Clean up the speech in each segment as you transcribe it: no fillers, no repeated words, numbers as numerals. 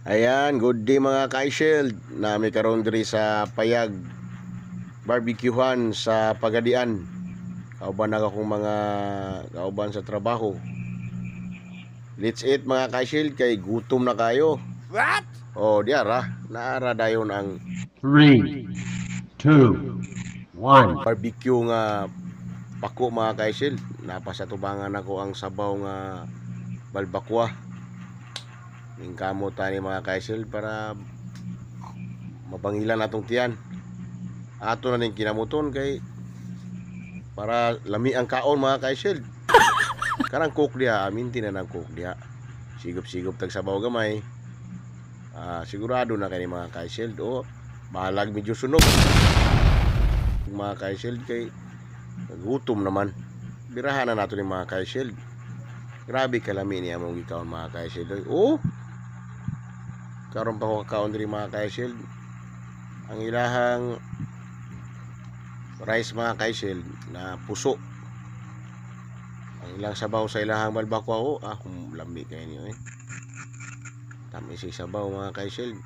Ayan, good day mga ka-shield. Nami karon diri sa Payag barbecuehan sa Pagadian. Kauban na akong mga kauban sa trabaho. Let's eat mga ka-shield kay gutom na kayo. What? Oh, diara, naara dayon ang 3, 2, 1. barbecue nga pako mga ka-shield. Napasatubangan ako ang sabaw nga balbakwa. Ingkamo tani mga ka-shield para mabangilan atong tiyan. Ato na ning kinamuton kay para lami ang kaon mga ka-shield. Karang cook diha, aminti na ng cook diha. Sigop-sigop tag sabaw gamay. Sigurado na kay mga ka-shield o bahalag medyo sunog. Mga ka-shield kay gutom naman. Birahan na nato ni mga ka-shield. Grabe kalami niya mong gikaon mga ka-shield. Oh, karon pa ko kakaon diri mga ka-shield. Ang ilahang rice mga ka-shield na puso. Ang ilang sabaw sa ilahang balbakwa o kung lami kayo niyo tamis si sabaw mga ka-shield.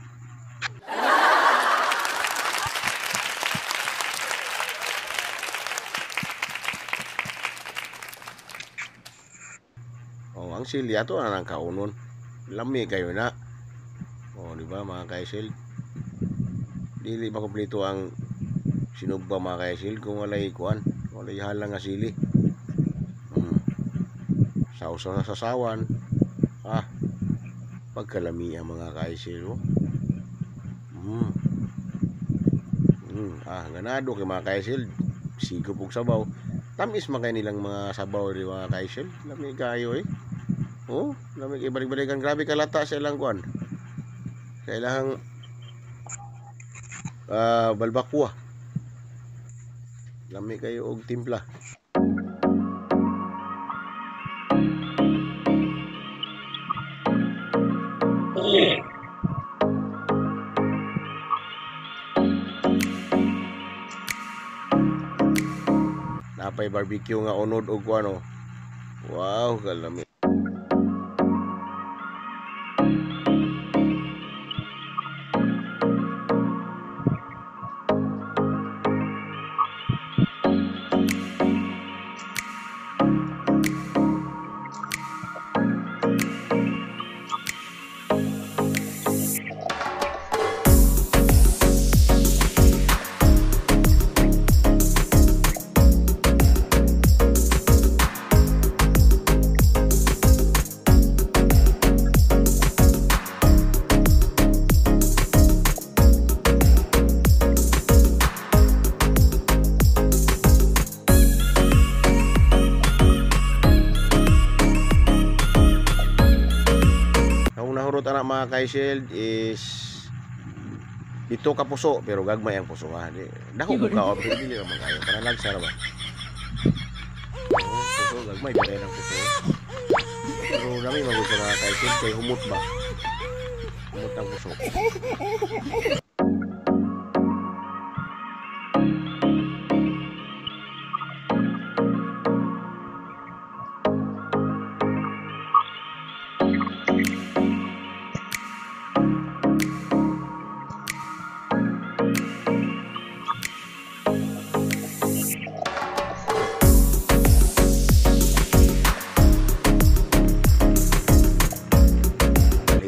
Ang sili ato na nang kaunon. Lami kayo na. Di ba mga ka-shield? Dili ba kompleto ang sinugba mga ka-shield kung walay kuan, walay halang nga sili. Sausaw na sasawan. Pagkalami ang mga ka-shield. Ganado kay mga ka-shield. Sigop og sabaw. Tamis man kay nilang mga sabaw di mga ka-shield. Lami kayo lami kay balik-balikan. Grabe kalata sa ilang kuan. Sa ilang balbakwa. Lami kayo og timpla. Napay barbecue nga unod og kuano. Wow, kalami. Nahurot anak mga ka-shield is dito ka puso pero gagmay ang puso dako ko ka pero dili naman kayo para lang sara ba puso gagmay dire ang puso pero nami magusto mga ka-shield kay humot ba humot ang puso.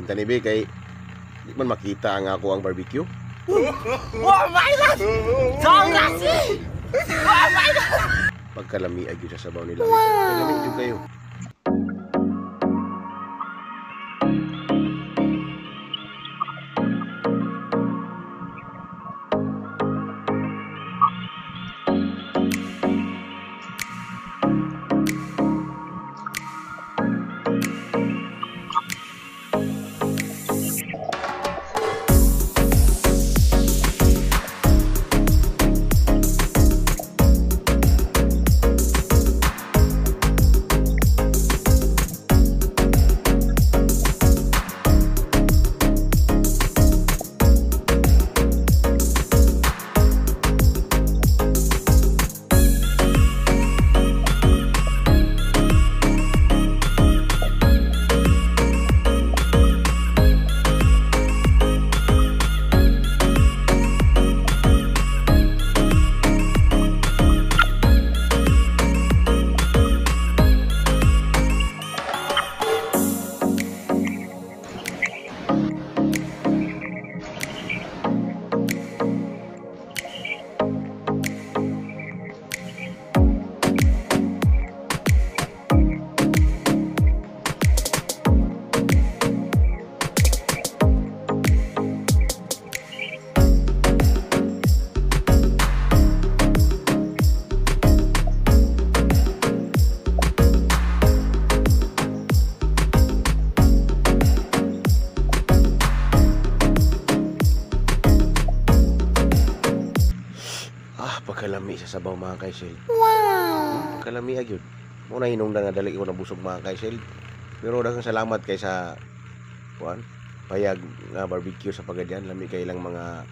Tanibi kay di man makita ang ako ang barbecue. Oh my God! Tonggasi! Oh my God! Pagkalami ay sa sabaw nila. Kalami jud kayo. mga kaisel. Wow! Kalami agyod. Muna hinungdan nga dali ko nabusog mga kaisel. Pero daghang salamat kay sa kuan payag nga barbecue sa Pagadian. Lami kay ilang mga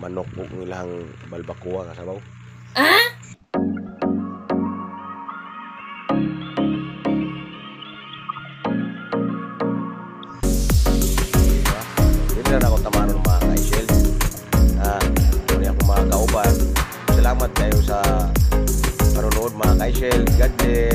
manok ug ilang balbacoa kasabaw. Hindi na ako tamanon mga kaisel. Muli ako mga kauban. Salamat kayo sa panonood mga kaisel. God bless.